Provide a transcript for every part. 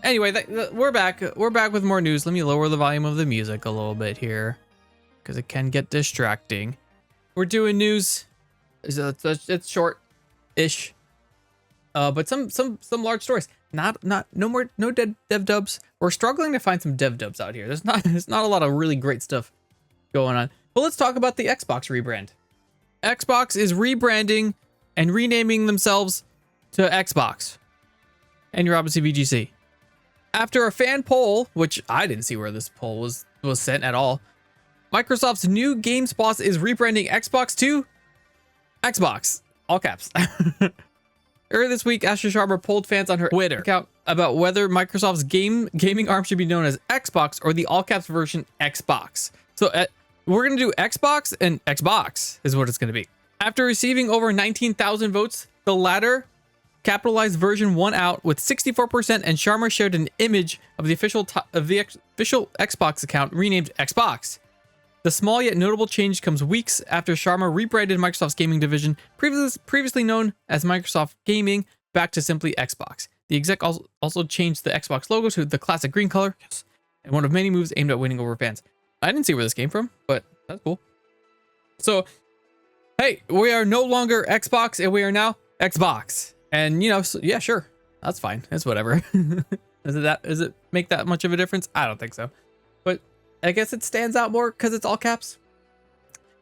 Anyway, we're back. We're back with more news. Let me lower the volume of the music a little bit here, because it can get distracting. We're doing news. It's short-ish, but some large stories. No dev dubs. We're struggling to find some dev dubs out here. There's not a lot of really great stuff going on. But let's talk about the Xbox rebrand. Xbox is rebranding and renaming themselves to Xbox. And you're obviously VGC. After a fan poll, which I didn't see where this poll was sent at all, Microsoft's new games boss is rebranding Xbox to Xbox. All caps. Earlier this week, Ashley Sharma polled fans on her Twitter account about whether Microsoft's gaming arm should be known as Xbox or the all caps version Xbox. So we're going to do Xbox, and Xbox is what it's going to be. After receiving over 19,000 votes, the latter capitalized version won out with 64%, and Sharma shared an image of the official Xbox account renamed Xbox. The small yet notable change comes weeks after Sharma rebranded Microsoft's gaming division, previously known as Microsoft Gaming, back to simply Xbox. The exec also changed the Xbox logo to the classic green color, yes, and one of many moves aimed at winning over fans. I didn't see where this came from, but that's cool. So, hey, we are no longer Xbox, and we are now Xbox. And, you know, so, yeah, sure. That's fine. It's whatever. Does it make that much of a difference? I don't think so. But I guess it stands out more because it's all caps.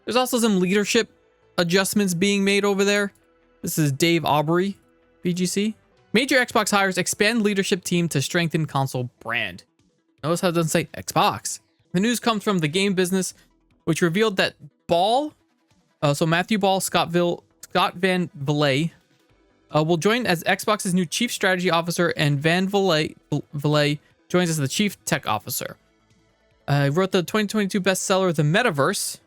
There's also some leadership adjustments being made over there. This is Dave Aubrey, VGC. Major Xbox hires expand leadership team to strengthen console brand. Notice how it doesn't say Xbox. The news comes from the game business, which revealed that Ball, so Matthew Ball, Scott Van Villay, will join as Xbox's new chief strategy officer, and Van Villay joins as the chief tech officer. Wrote the 2022 bestseller The Metaverse.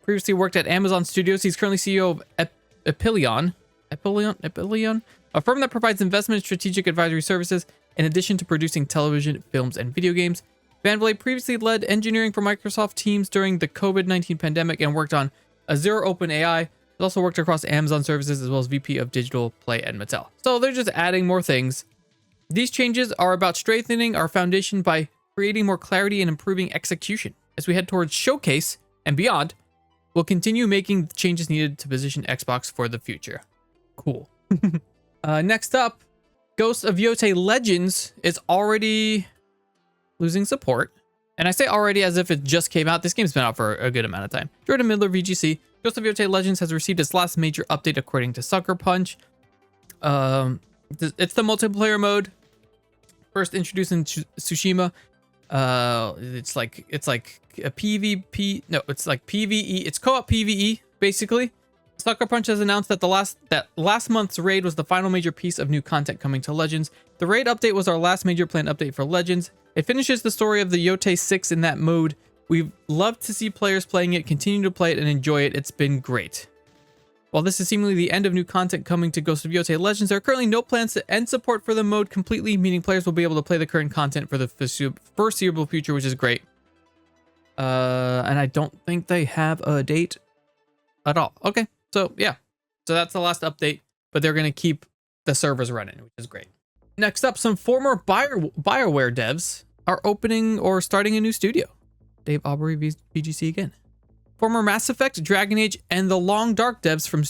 Previously worked at Amazon Studios. He's currently CEO of Epilion, a firm that provides investment and strategic advisory services in addition to producing television, films, and video games. Van Villay previously led engineering for Microsoft teams during the COVID-19 pandemic and worked on Azure OpenAI. He also worked across Amazon services as well as VP of Digital Play at Mattel. So they're just adding more things. These changes are about strengthening our foundation by creating more clarity and improving execution. As we head towards Showcase and beyond, we'll continue making the changes needed to position Xbox for the future. Cool. Next up, Ghost of Yotei Legends is already losing support. And I say already as if it just came out. This game's been out for a good amount of time. Jordan Midler, VGC. Ghost of Yotei Legends has received its last major update according to Sucker Punch. It's the multiplayer mode. First introduced in Tsushima. It's like a PvP. No, it's like PvE. It's co-op PvE, basically. Sucker Punch has announced that last month's raid was the final major piece of new content coming to Legends. The raid update was our last major planned update for Legends. It finishes the story of the Yotei 6 in that mode. We've loved to see players playing it, continue to play it, and enjoy it. It's been great. While this is seemingly the end of new content coming to Ghost of Yotei Legends, there are currently no plans to end support for the mode completely, meaning players will be able to play the current content for the foreseeable future, which is great. And I don't think they have a date at all. Okay, so yeah. So that's the last update, but they're going to keep the servers running, which is great. Next up, some former BioWare devs are opening or starting a new studio. Dave Aubrey, VGC again. Former Mass Effect, Dragon Age, and The Long Dark devs from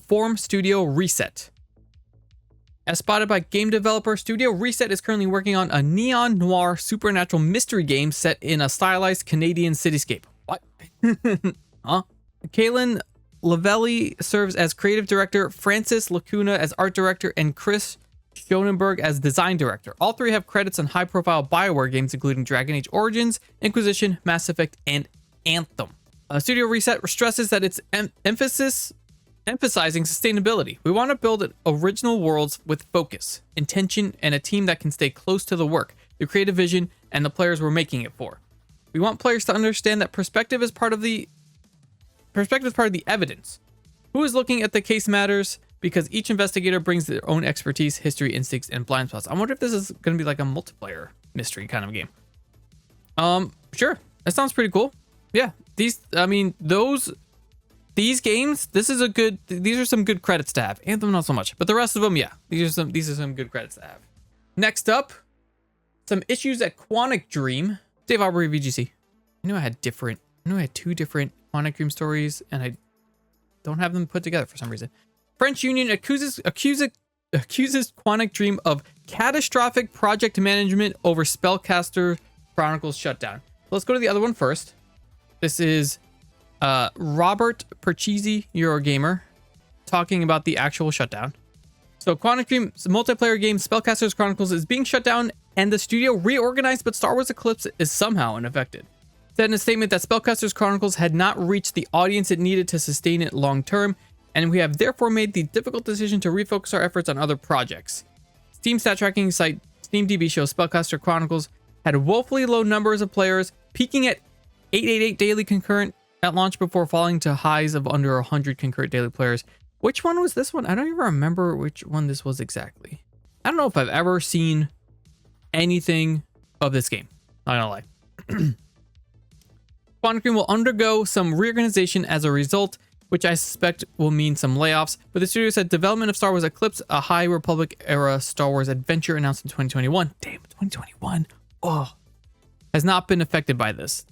form Studio Reset. As spotted by game developer, Studio Reset is currently working on a neon noir supernatural mystery game set in a stylized Canadian cityscape. What? Huh? Kaylin Lavelli serves as creative director, Francis Lacuna as art director, and Chris Schonenberg as design director. All three have credits on high-profile BioWare games, including Dragon Age Origins, Inquisition, Mass Effect, and Anthem. Studio Reset stresses that it's emphasizing sustainability. We want to build original worlds with focus, intention, and a team that can stay close to the work, the creative vision, and the players we're making it for. We want players to understand that perspective is part of the evidence. Who is looking at the case matters, because each investigator brings their own expertise, history, instincts, and blind spots. I wonder if this is going to be like a multiplayer mystery kind of game. Sure. That sounds pretty cool. Yeah. These games, these are some good credits to have. Anthem, not so much, but the rest of them, yeah. These are some good credits to have. Next up, Some issues at Quantic Dream. Dave Aubrey, VGC. I knew I had two different Quantic Dream stories, and I don't have them put together for some reason. French Union accuses Quantic Dream of catastrophic project management over Spellcaster Chronicles shutdown. Let's go to the other one first. This is Robert Perchisi, Eurogamer, talking about the actual shutdown. So Quantic Dream's multiplayer game Spellcasters Chronicles is being shut down and the studio reorganized, but Star Wars Eclipse is somehow unaffected. Said in a statement that Spellcasters Chronicles had not reached the audience it needed to sustain it long term, and we have therefore made the difficult decision to refocus our efforts on other projects. Steam stat tracking site SteamDB shows Spellcaster Chronicles had woefully low numbers of players, peaking at 888 daily concurrent at launch before falling to highs of under 100 concurrent daily players. Which one was this one? I don't even remember which one this was exactly. I don't know if I've ever seen anything of this game. Not gonna lie. Quantic Dream will undergo some reorganization as a result, which I suspect will mean some layoffs. But the studio said development of Star Wars Eclipse, a High Republic era Star Wars adventure announced in 2021. Damn, 2021. Oh, has not been affected by this.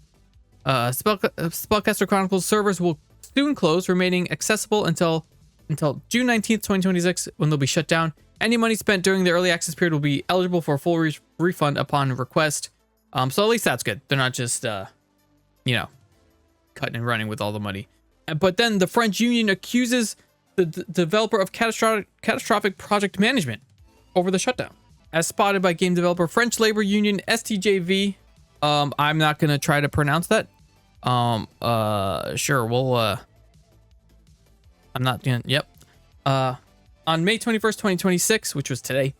Spellcaster Chronicles servers will soon close, remaining accessible until June 19th, 2026, when they'll be shut down. Any money spent during the early access period will be eligible for a full refund upon request. So at least that's good. They're not just, cutting and running with all the money. But then the French Union accuses the developer of catastrophic project management over the shutdown. As spotted by game developer French Labor Union STJV. I'm not going to try to pronounce that. Sure, we'll, I'm not gonna, yep. On May 21st, 2026, which was today,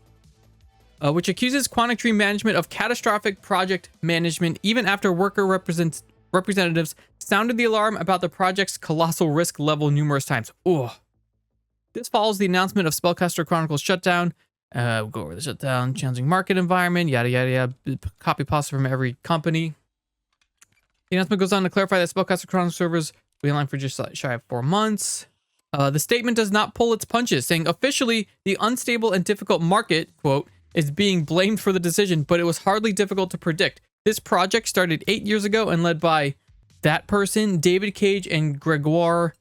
which accuses Quantic Dream management of catastrophic project management even after worker representatives sounded the alarm about the project's colossal risk level numerous times. Ugh. This follows the announcement of Spellcaster Chronicles shutdown. We'll go over the shutdown, challenging market environment, yada, yada, yada. Copy pasta from every company. The announcement goes on to clarify that Spellcaster Chronicles servers will be online for just shy of 4 months. The statement does not pull its punches, saying officially the unstable and difficult market, quote, is being blamed for the decision, but it was hardly difficult to predict. This project started 8 years ago and led by that person, David Cage and Gregoire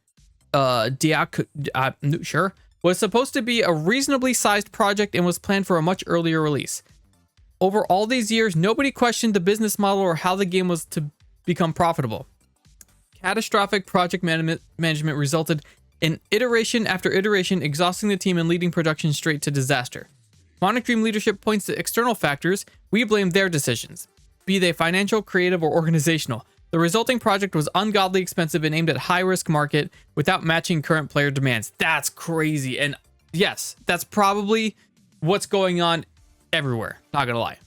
Diac, sure, was supposed to be a reasonably sized project and was planned for a much earlier release. Over all these years, nobody questioned the business model or how the game was to become profitable. Catastrophic project management resulted in iteration after iteration, exhausting the team and leading production straight to disaster. Quantic Dream leadership points to external factors. We blame their decisions, be they financial, creative, or organizational. The resulting project was ungodly expensive and aimed at high-risk market without matching current player demands. That's crazy. And yes, that's probably what's going on everywhere. Not gonna lie.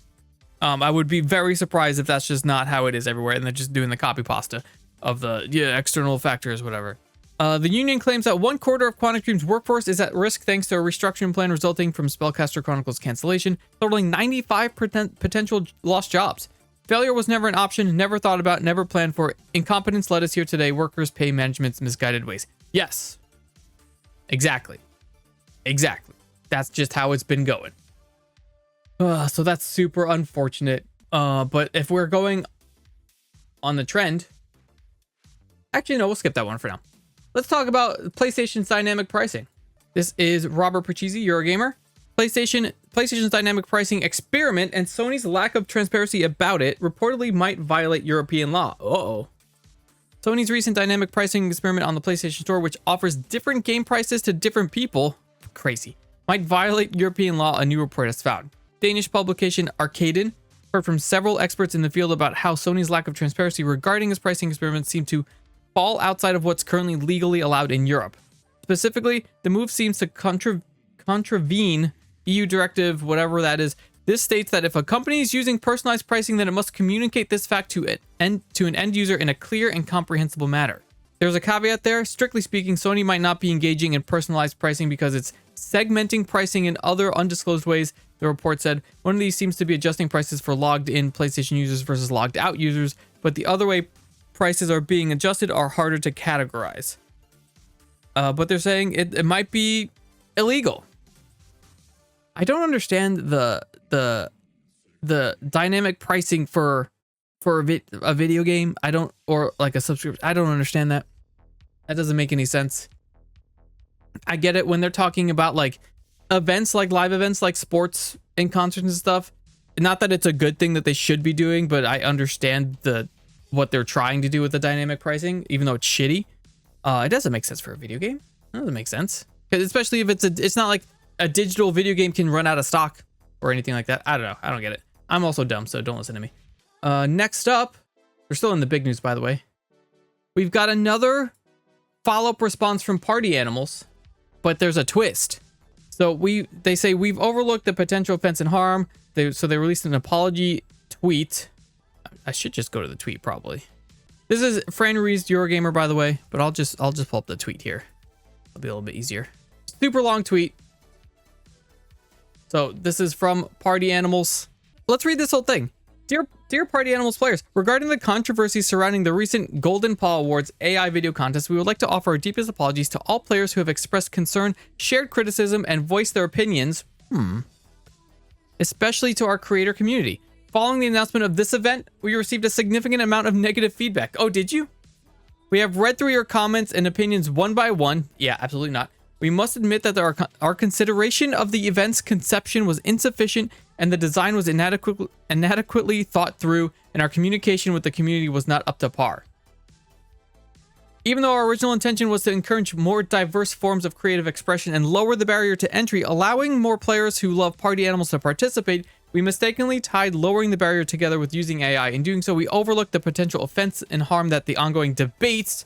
I would be very surprised if that's just not how it is everywhere and they're just doing the copy pasta of the external factors, whatever. The union claims that 1/4 of Quantic Dream's workforce is at risk thanks to a restructuring plan resulting from Spellcaster Chronicles cancellation, totaling 95 potential lost jobs. Failure was never an option, never thought about, never planned for. Incompetence led us here today. Workers pay management's misguided ways. Yes. Exactly. That's just how it's been going. So that's super unfortunate. But if we're going on the trend... Actually, no, we'll skip that one for now. Let's talk about PlayStation's dynamic pricing. This is Robert Perchisi, Eurogamer. PlayStation's dynamic pricing experiment and Sony's lack of transparency about it reportedly might violate European law. Uh-oh. Sony's recent dynamic pricing experiment on the PlayStation Store, which offers different game prices to different people, crazy, might violate European law, a new report has found. Danish publication Arcaden heard from several experts in the field about how Sony's lack of transparency regarding its pricing experiment seemed to fall outside of what's currently legally allowed in Europe. Specifically, the move seems to contravene EU directive, whatever that is. This states that if a company is using personalized pricing, then it must communicate this fact to an end user in a clear and comprehensible manner. There's a caveat there. Strictly speaking, Sony might not be engaging in personalized pricing because it's segmenting pricing in other undisclosed ways, the report said. One of these seems to be adjusting prices for logged in PlayStation users versus logged out users, but the other way prices are being adjusted are harder to categorize. But they're saying it might be illegal. I don't understand the the dynamic pricing for a video game. I don't, or like a subscription. I don't understand that. That doesn't make any sense. I get it when they're talking about like events, like live events, like sports and concerts and stuff. Not that it's a good thing that they should be doing, but I understand what they're trying to do with the dynamic pricing, even though it's shitty. It doesn't make sense for a video game. It doesn't make sense, because especially if it's not like a digital video game can run out of stock or anything like that. I don't know. I don't get it. I'm also dumb, so don't listen to me. Next up, we're still in the big news, by the way. We've got another follow-up response from Party Animals, but there's a twist. So they say we've overlooked the potential offense and harm. So they released an apology tweet. I should just go to the tweet probably. This is Fran Ruiz, Eurogamer, by the way, but I'll just pull up the tweet here. It'll be a little bit easier. Super long tweet. So this is from Party Animals. Let's read this whole thing. Dear Party Animals players, regarding the controversy surrounding the recent Golden Paw Awards AI video contest, we would like to offer our deepest apologies to all players who have expressed concern, shared criticism, and voiced their opinions. Especially to our creator community. Following the announcement of this event, we received a significant amount of negative feedback. Oh, did you? We have read through your comments and opinions one by one. Yeah, absolutely not. We must admit that our consideration of the event's conception was insufficient and the design was inadequately thought through, and our communication with the community was not up to par. Even though our original intention was to encourage more diverse forms of creative expression and lower the barrier to entry, allowing more players who love Party Animals to participate, we mistakenly tied lowering the barrier together with using AI. In doing so, we overlooked the potential offense and harm that the ongoing debate?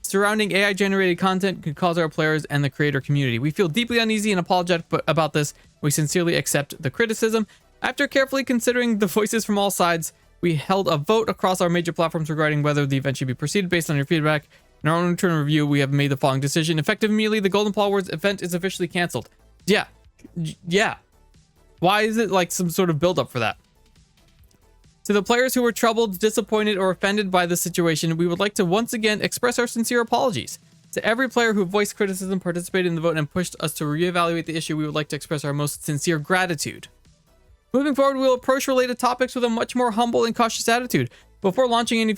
Surrounding AI-generated content could cause our players and the creator community. We feel deeply uneasy and apologetic about this. We sincerely accept the criticism. After carefully considering the voices from all sides, we held a vote across our major platforms regarding whether the event should be proceeded based on your feedback. In our own internal review, we have made the following decision. Effective immediately, the Golden Paw Awards event is officially canceled. Yeah. Why is it like some sort of build-up for that? To the players who were troubled, disappointed, or offended by the situation, we would like to once again express our sincere apologies. To every player who voiced criticism, participated in the vote, and pushed us to reevaluate the issue, we would like to express our most sincere gratitude. Moving forward, we'll approach related topics with a much more humble and cautious attitude. Before launching any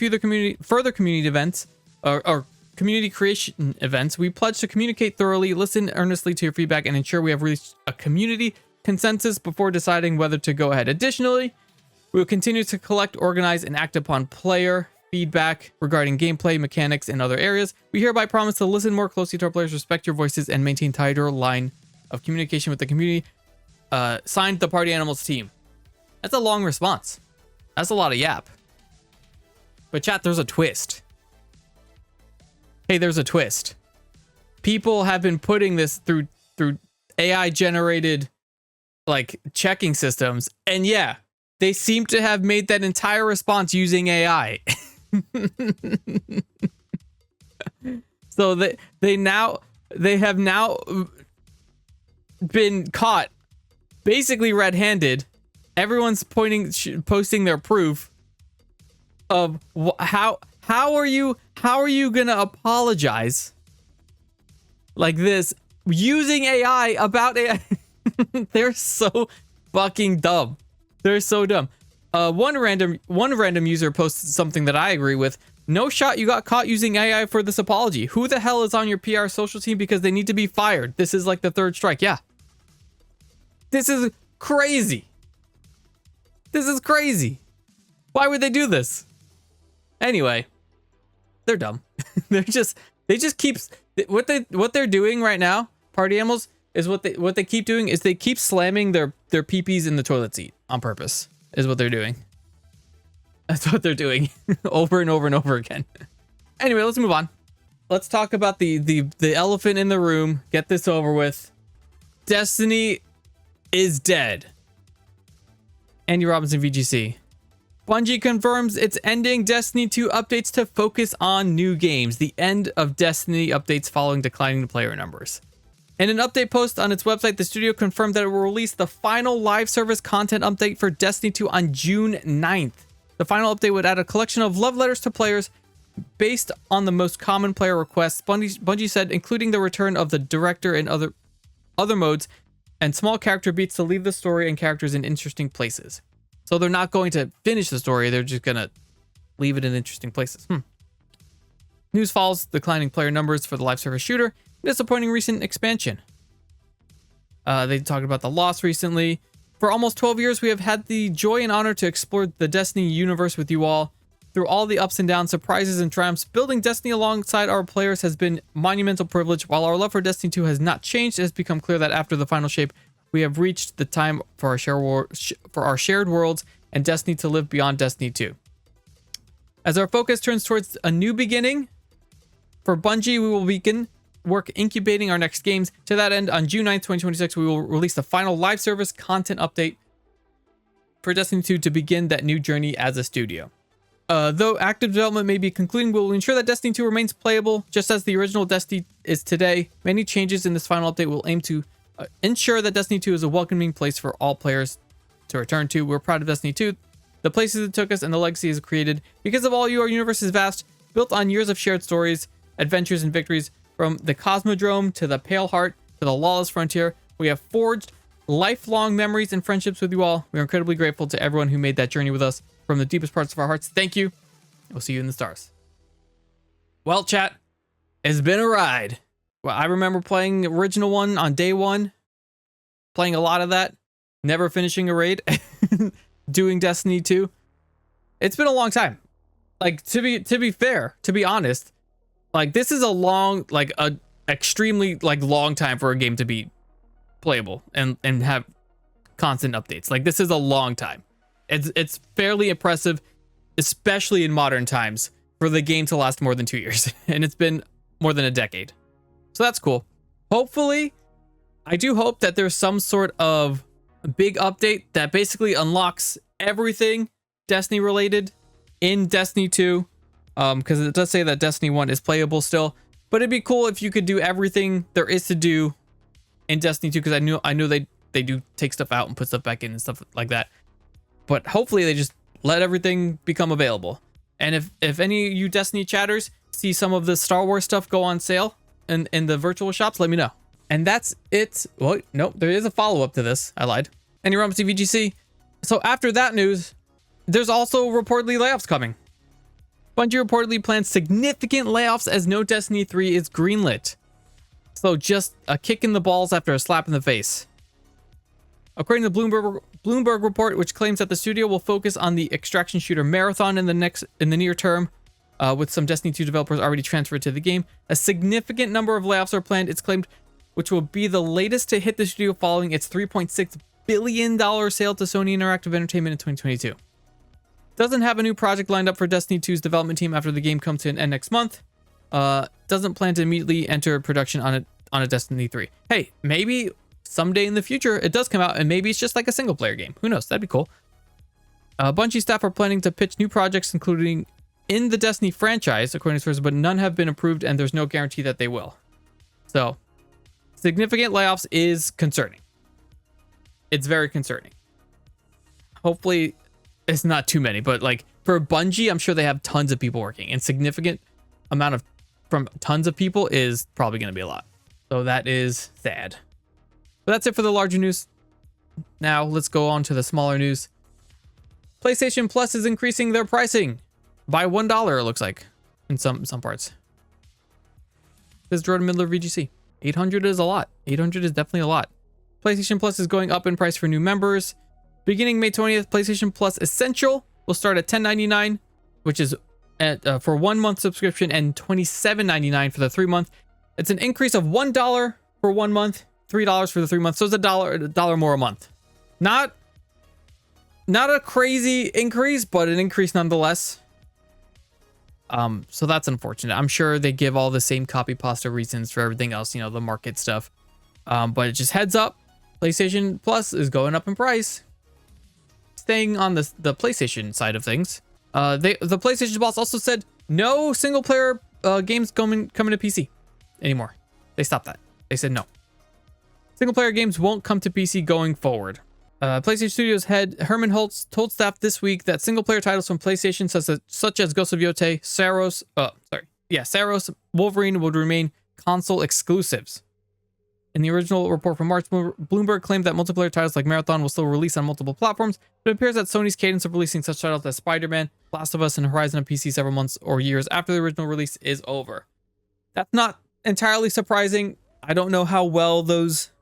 further community events or community creation events, we pledge to communicate thoroughly, listen earnestly to your feedback, and ensure we have reached a community consensus before deciding whether to go ahead. Additionally, we will continue to collect, organize, and act upon player feedback regarding gameplay, mechanics, and other areas. We hereby promise to listen more closely to our players, respect your voices, and maintain tighter line of communication with the community. Signed, the Party Animals team. That's a long response. That's a lot of yap. But chat, there's a twist. Hey, there's a twist. People have been putting this through AI generated like checking systems, and yeah, they seem to have made that entire response using AI. So they have now been caught basically red-handed. Everyone's posting their proof of how are you gonna apologize like this using AI about AI? They're so fucking dumb. They're so dumb. One random user posted something that I agree with. No shot you got caught using AI for this apology. Who the hell is on your PR social team because they need to be fired? This is like the third strike. Yeah. This is crazy. This is crazy. Why would they do this? Anyway, they're dumb. They just keep what they're doing right now. Party Animals is what they keep doing is they keep slamming their peepees in the toilet seat on purpose. Is what they're doing. That's what they're doing over and over and over again. Anyway, let's move on. Let's talk about the elephant in the room. Get this over with. Destiny is dead. Andy Robinson, VGC. Bungie confirms it's ending Destiny 2 updates to focus on new games. The end of Destiny updates following declining player numbers. In an update post on its website, the studio confirmed that it will release the final live service content update for Destiny 2 on June 9th. The final update would add a collection of love letters to players based on the most common player requests. Bungie said, including the return of the director and other modes, and small character beats to leave the story and characters in interesting places. So they're not going to finish the story, they're just going to leave it in interesting places. News follows declining player numbers for the live service shooter, disappointing recent expansion. They talked about the loss recently. For almost 12 years, we have had the joy and honor to explore the Destiny universe with you all. Through all the ups and downs, surprises, and triumphs, building Destiny alongside our players has been monumental privilege. While our love for Destiny 2 has not changed, it has become clear that after the final shape, we have reached the time for our shared worlds and Destiny to live beyond Destiny 2. As our focus turns towards a new beginning, for Bungie, we will begin work incubating our next games. To that end, on June 9th, 2026, we will release the final live service content update for Destiny 2 to begin that new journey as a studio. Though active development may be concluding, we will ensure that Destiny 2 remains playable just as the original Destiny is today. Many changes in this final update will aim to ensure that Destiny 2 is a welcoming place for all players to return to. We're proud of Destiny 2, the places it took us, and the legacy it's created. Because of all you, our universe is vast, built on years of shared stories, adventures, and victories. From the Cosmodrome to the Pale Heart to the Lawless Frontier, we have forged lifelong memories and friendships with you all. We are incredibly grateful to everyone who made that journey with us from the deepest parts of our hearts. Thank you. We'll see you in the stars. Well, chat, it's been a ride. Well, I remember playing the original one on day one, playing a lot of that, never finishing a raid, doing Destiny 2. It's been a long time. Like, to be fair, to be honest, like, this is a long, like, a extremely, like, long time for a game to be playable and have constant updates. Like, this is a long time. It's fairly impressive, especially in modern times, for the game to last more than 2 years. And it's been more than a decade. So that's cool. Hopefully, I do hope that there's some sort of big update that basically unlocks everything Destiny related in Destiny 2. Because it does say that Destiny 1 is playable still, but it'd be cool if you could do everything there is to do in Destiny 2, because I know they do take stuff out and put stuff back in and stuff like that. But hopefully they just let everything become available. And if any of you Destiny chatters see some of the Star Wars stuff go on sale in the virtual shops, let me know. And that's it. Well, nope, there is a follow-up to this. I lied. And you're on VGC. So after that news, there's also reportedly layoffs coming. Bungie reportedly plans significant layoffs as no Destiny 3 is greenlit. So just a kick in the balls after a slap in the face. According to the Bloomberg report, which claims that the studio will focus on the extraction shooter Marathon in the near term, with some Destiny 2 developers already transferred to the game, a significant number of layoffs are planned, it's claimed, which will be the latest to hit the studio following its $3.6 billion sale to Sony Interactive Entertainment in 2022. Doesn't have a new project lined up for Destiny 2's development team after the game comes to an end next month. Doesn't plan to immediately enter production on a Destiny 3. Hey, maybe someday in the future it does come out and maybe it's just like a single player game. Who knows? That'd be cool. Bungie staff are planning to pitch new projects, including in the Destiny franchise, according to sources, but none have been approved and there's no guarantee that they will. So, significant layoffs is concerning. It's very concerning. Hopefully, it's not too many, but like for Bungie, I'm sure they have tons of people working, and significant amount of from tons of people is probably going to be a lot. So that is sad. But that's it for the larger news. Now let's go on to the smaller news. PlayStation Plus is increasing their pricing by $1, it looks like, in some parts. This is Jordan Midler VGC. 800 is a lot. 800 is definitely a lot. PlayStation Plus is going up in price for new members. Beginning May 20th, PlayStation Plus Essential will start at $10.99, which is for 1 month subscription, and $27.99 for the 3 month. It's an increase of $1 for 1 month, $3 for the 3 months. So it's a dollar more a month. Not a crazy increase, but an increase nonetheless. So that's unfortunate. I'm sure they give all the same copy pasta reasons for everything else, the market stuff. But it just heads up, PlayStation Plus is going up in price. Staying on the PlayStation side of things, the PlayStation boss also said no single player games coming to PC anymore. They stopped that. They said no. Single player games won't come to PC going forward. PlayStation Studios head Herman Holtz told staff this week that single player titles from PlayStation such as Ghost of Yotei, Saros, Wolverine would remain console exclusives. In the original report from March, Bloomberg claimed that multiplayer titles like Marathon will still release on multiple platforms, but it appears that Sony's cadence of releasing such titles as Spider-Man, Last of Us, and Horizon on PC several months or years after the original release is over. That's not entirely surprising. I don't know how well those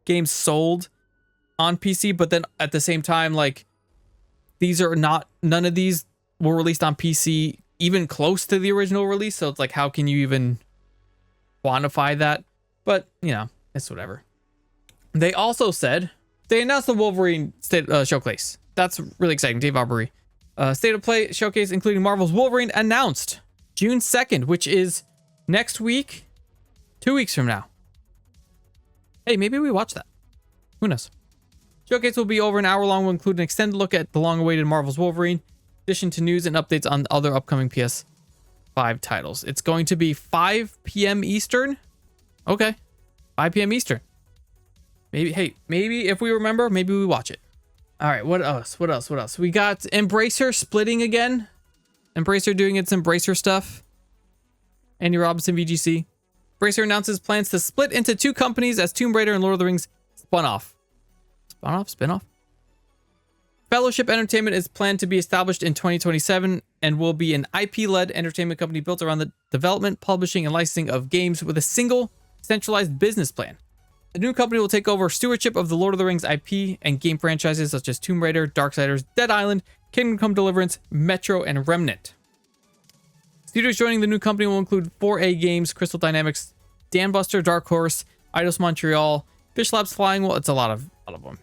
games sold on PC, but then at the same time, like, none of these were released on PC even close to the original release, so it's like, how can you even quantify that? But, you know, it's whatever. They also said they announced the Wolverine showcase. That's really exciting. Dave Aubrey. State of Play showcase, including Marvel's Wolverine, announced June 2nd, which is next week, 2 weeks from now. Hey, maybe we watch that. Who knows? Showcase will be over an hour long. Will include an extended look at the long-awaited Marvel's Wolverine, in addition to news and updates on other upcoming PS5 titles. It's going to be 5 p.m. Eastern. Okay. 5 p.m. Eastern. Maybe if we remember, maybe we watch it. All right, what else? We got Embracer splitting again. Embracer doing its Embracer stuff. Andy Robinson, VGC. Embracer announces plans to split into 2 companies as Tomb Raider and Lord of the Rings spun off. Spin-off? Fellowship Entertainment is planned to be established in 2027 and will be an IP-led entertainment company built around the development, publishing, and licensing of games with a single centralized business plan. The new company will take over stewardship of the Lord of the Rings IP and game franchises such as Tomb Raider, Darksiders, Dead Island, Kingdom Come Deliverance, Metro, and Remnant. Studios joining the new company will include 4A Games, Crystal Dynamics, Dambuster, Dark Horse, Eidos Montreal, Fish Labs, Flying Wheel. It's a lot of them.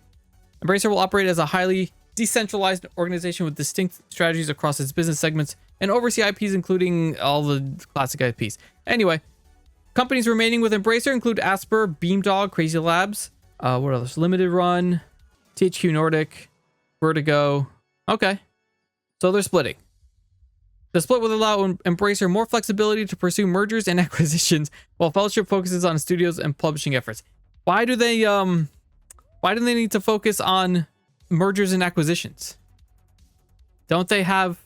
Embracer will operate as a highly decentralized organization with distinct strategies across its business segments and oversee IPs, including all the classic IPs. Anyway, companies remaining with Embracer include Asper, Beamdog, Crazy Labs, what else? Limited Run, THQ Nordic, Vertigo. Okay, so they're splitting. The split will allow Embracer more flexibility to pursue mergers and acquisitions, while Fellowship focuses on studios and publishing efforts. Why do they need to focus on mergers and acquisitions? Don't they have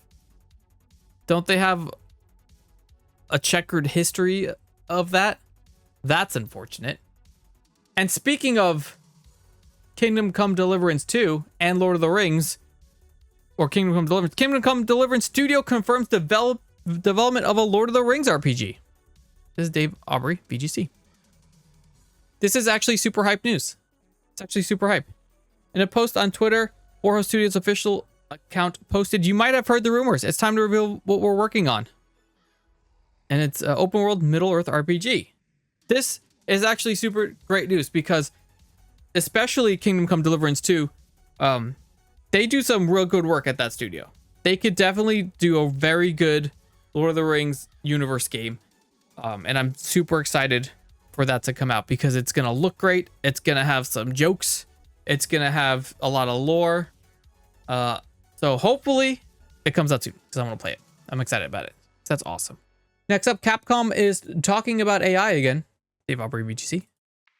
a checkered history of that? That's unfortunate. And speaking of Kingdom Come Deliverance 2 and Lord of the Rings, or Kingdom Come Deliverance Studio confirms development of a Lord of the Rings RPG. This is Dave Aubrey, VGC. This is actually super hype news. It's actually super hype. In a post on Twitter, Warhol Studios' official account posted, "You might have heard the rumors. It's time to reveal what we're working on." And it's an open world Middle Earth RPG. This is actually super great news because, especially Kingdom Come Deliverance 2, they do some real good work at that studio. They could definitely do a very good Lord of the Rings universe game. And I'm super excited for that to come out because it's going to look great. It's going to have some jokes. It's going to have a lot of lore. So hopefully it comes out soon because I want to play it. I'm excited about it. That's awesome. Next up, Capcom is talking about AI again. Dave Aubrey, VGC.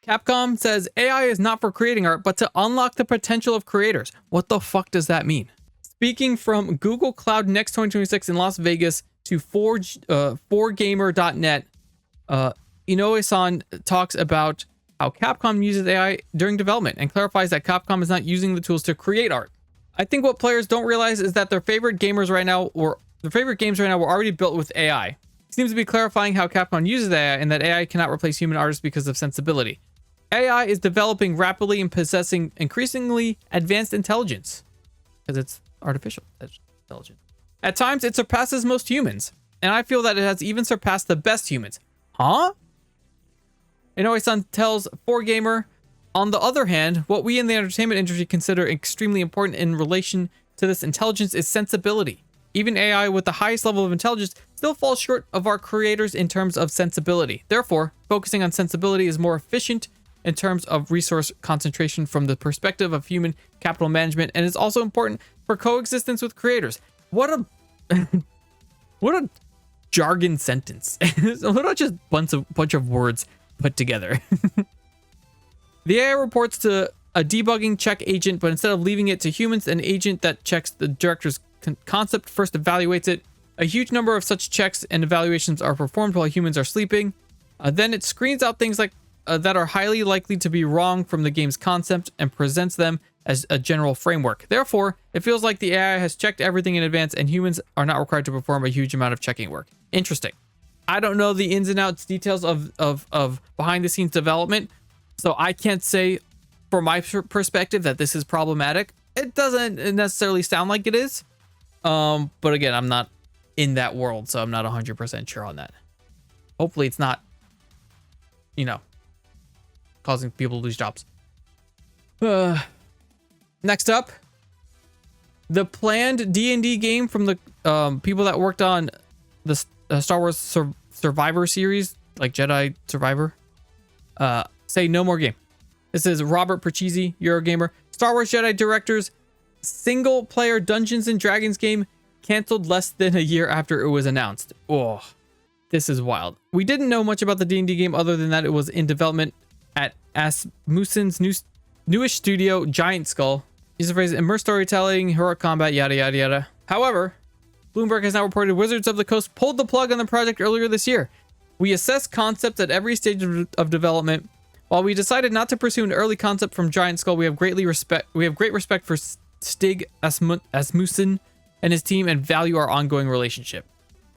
Capcom says AI is not for creating art, but to unlock the potential of creators. What the fuck does that mean? Speaking from Google Cloud Next 2026 in Las Vegas to 4gamer.net, Inoue-san talks about how Capcom uses AI during development and clarifies that Capcom is not using the tools to create art. I think what players don't realize is that their favorite games right now were already built with AI. It seems to be clarifying how Capcom uses AI and that AI cannot replace human artists because of sensibility. AI is developing rapidly and possessing increasingly advanced intelligence because it's artificial intelligence. At times, it surpasses most humans, and I feel that it has even surpassed the best humans. Huh? Inoue-san tells 4Gamer, on the other hand, what we in the entertainment industry consider extremely important in relation to this intelligence is sensibility. Even AI with the highest level of intelligence still falls short of our creators in terms of sensibility. Therefore, focusing on sensibility is more efficient in terms of resource concentration from the perspective of human capital management, and is also important for coexistence with creators. What a jargon sentence. What a just bunch of words put together. The AI reports to a debugging check agent, but instead of leaving it to humans, an agent that checks the director's concept first evaluates it. A huge number of such checks and evaluations are performed while humans are sleeping. Then it screens out things like that are highly likely to be wrong from the game's concept and presents them as a general framework. Therefore, it feels like the AI has checked everything in advance and humans are not required to perform a huge amount of checking work. Interesting. I don't know the ins and outs details of behind the scenes development, so I can't say from my perspective that this is problematic. It doesn't necessarily sound like it is. But again, I'm not in that world, so I'm not 100% sure on that. Hopefully it's not, you know, causing people to lose jobs. Next up, the planned D&D game from the people that worked on the Star Wars Survivor series, like Jedi Survivor, say no more game. This is Robert Perchisi, Eurogamer. Star Wars Jedi directors single-player Dungeons and Dragons game canceled less than a year after it was announced. Oh, this is wild. We didn't know much about the D&D game other than that it was in development at Asmussen's newish studio, Giant Skull. Use the phrase immersive storytelling, heroic combat, yada yada yada. However, Bloomberg has now reported Wizards of the Coast pulled the plug on the project earlier this year. We assess concepts at every stage of development. While we decided not to pursue an early concept from Giant Skull, we have great respect for Stig Asmussen and his team and value our ongoing relationship.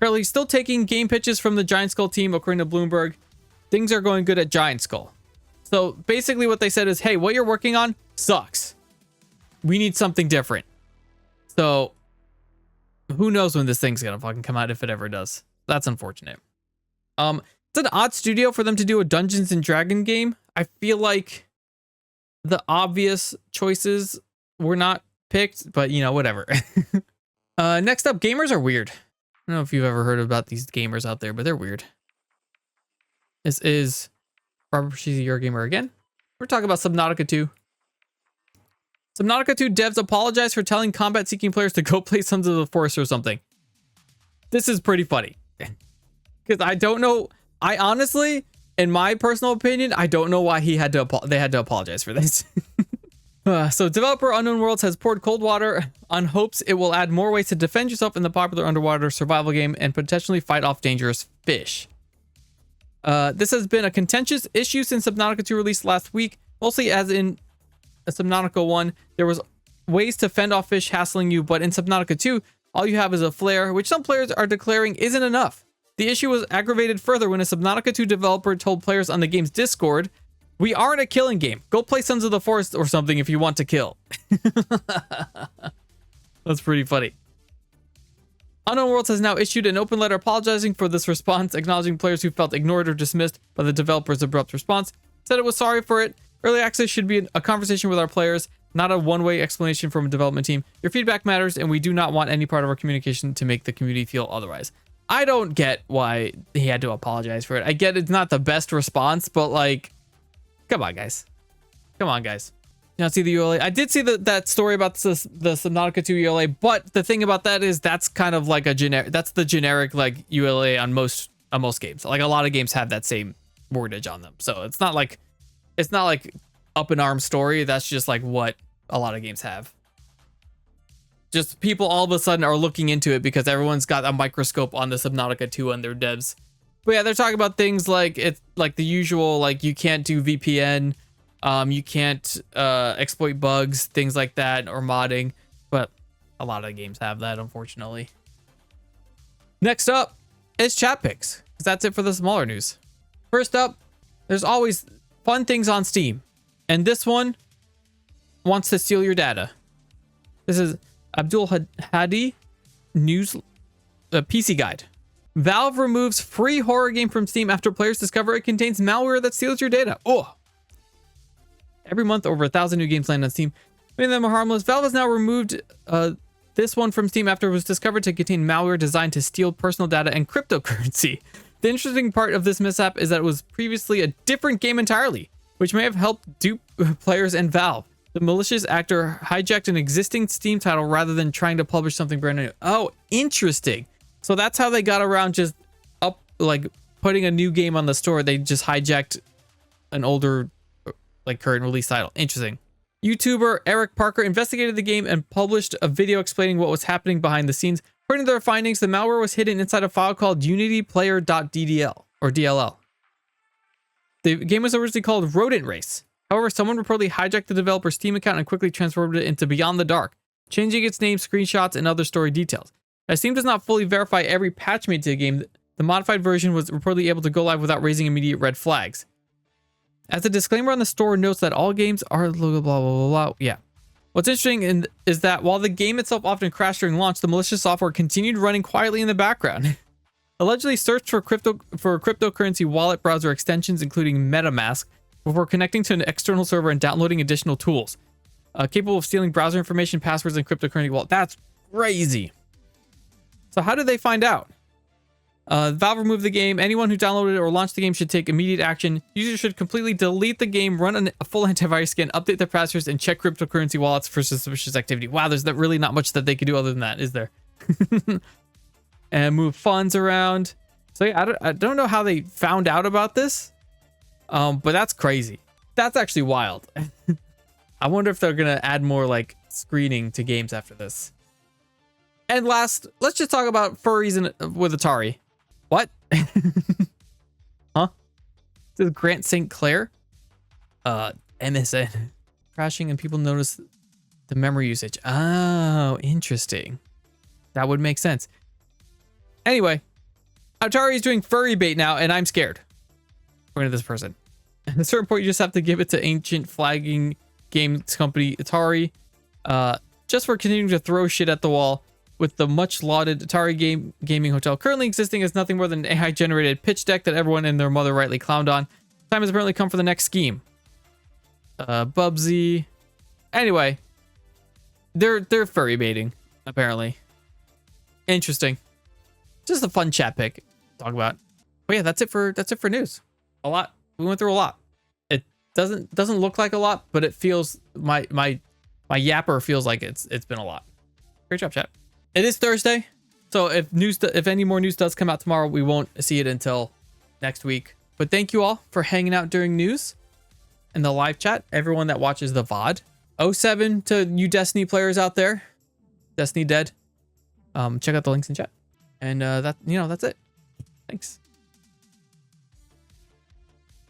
Currently still taking game pitches from the Giant Skull team, according to Bloomberg. Things are going good at Giant Skull. So basically what they said is, hey, what you're working on sucks. We need something different. So who knows when this thing's gonna fucking come out, if it ever does. That's unfortunate. It's an odd studio for them to do a Dungeons and Dragon game. I feel like the obvious choices were not picked, but you know, whatever. Next up, gamers are weird. I don't know if you've ever heard about these gamers out there, but they're weird. This is Robert Perchisi, Eurogamer again. We're talking about Subnautica 2. Subnautica 2 devs apologize for telling combat-seeking players to go play Sons of the Forest or something. This is pretty funny. Because I don't know. I honestly, in my personal opinion, I don't know why they had to apologize for this. So developer Unknown Worlds has poured cold water on hopes it will add more ways to defend yourself in the popular underwater survival game and potentially fight off dangerous fish. This has been a contentious issue since Subnautica 2 released last week, mostly as in Subnautica 1, there was ways to fend off fish hassling you, but in Subnautica 2, all you have is a flare, which some players are declaring isn't enough. The issue was aggravated further when a Subnautica 2 developer told players on the game's Discord, "We aren't a killing game. Go play Sons of the Forest or something if you want to kill." That's pretty funny. Unknown Worlds has now issued an open letter apologizing for this response, acknowledging players who felt ignored or dismissed by the developer's abrupt response, said it was sorry for it. Early access should be a conversation with our players, not a one-way explanation from a development team. Your feedback matters, and we do not want any part of our communication to make the community feel otherwise. I don't get why he had to apologize for it. I get it's not the best response, but like, come on, guys. Come on, guys. You don't see the ULA? I did see that story about the Subnautica 2 ULA, but the thing about that is that's kind of like a generic. That's the generic like ULA on most games. Like a lot of games have that same wordage on them, so it's not like up in arms story. That's just like what a lot of games have. Just people all of a sudden are looking into it because everyone's got a microscope on the Subnautica 2 on their devs. But yeah, they're talking about things like it's like the usual, like you can't do VPN, you can't exploit bugs, things like that, or modding. But a lot of games have that, unfortunately. Next up is chat picks, because that's it for the smaller news. First up, there's always fun things on Steam, and this one wants to steal your data. This is Abdul Hadi News PC Guide. Valve removes free horror game from Steam after players discover it contains malware that steals your data. Oh! Every month, over 1,000 new games land on Steam. Many of them are harmless. Valve has now removed this one from Steam after it was discovered to contain malware designed to steal personal data and cryptocurrency. The interesting part of this mishap is that it was previously a different game entirely, which may have helped dupe players and Valve. The malicious actor hijacked an existing Steam title rather than trying to publish something brand new. Oh, interesting. So that's how they got around just putting a new game on the store. They just hijacked an older, current release title. Interesting. YouTuber Eric Parker investigated the game and published a video explaining what was happening behind the scenes. According to their findings, the malware was hidden inside a file called unityplayer.ddl or DLL. The game was originally called Rodent Race. However, someone reportedly hijacked the developer's Steam account and quickly transformed it into Beyond the Dark, changing its name, screenshots, and other story details. As Steam does not fully verify every patch made to the game, the modified version was reportedly able to go live without raising immediate red flags. As a disclaimer on the store notes that all games are blah, blah, blah, blah, blah. Yeah. What's interesting is that while the game itself often crashed during launch, the malicious software continued running quietly in the background. Allegedly searched for cryptocurrency wallet browser extensions, including MetaMask, before connecting to an external server and downloading additional tools. Capable of stealing browser information, passwords, and cryptocurrency wallet. That's crazy. So how did they find out? Valve removed the game. Anyone who downloaded it or launched the game should take immediate action. Users should completely delete the game, run a full antivirus scan, update their passwords, and check cryptocurrency wallets for suspicious activity. Wow, there's really not much that they could do other than that, is there? And move funds around. So yeah, I don't know how they found out about this, but that's crazy. That's actually wild. I wonder if they're gonna add more like screening to games after this. And last, let's just talk about furries with Atari. What? Huh? This is Grant St. Clair? MSN. Crashing and people notice the memory usage. Oh, interesting. That would make sense. Anyway, Atari is doing furry bait now, and I'm scared. According to this person. At a certain point, you just have to give it to ancient flagging games company Atari, just for continuing to throw shit at the wall. With the much lauded Atari gaming hotel currently existing as nothing more than an AI-generated pitch deck that everyone and their mother rightly clowned on. Time has apparently come for the next scheme. Bubsy. Anyway, they're furry baiting apparently. Interesting. Just a fun chat pick to talk about. But yeah, that's it for news. A lot. We went through a lot. It doesn't look like a lot, but it feels my yapper feels like it's been a lot. Great job, chat. It is Thursday, so if any more news does come out tomorrow, we won't see it until next week. But thank you all for hanging out during news and the live chat. Everyone that watches the VOD. 07 to you Destiny players out there. Destiny dead. Check out the links in chat. And that's it. Thanks.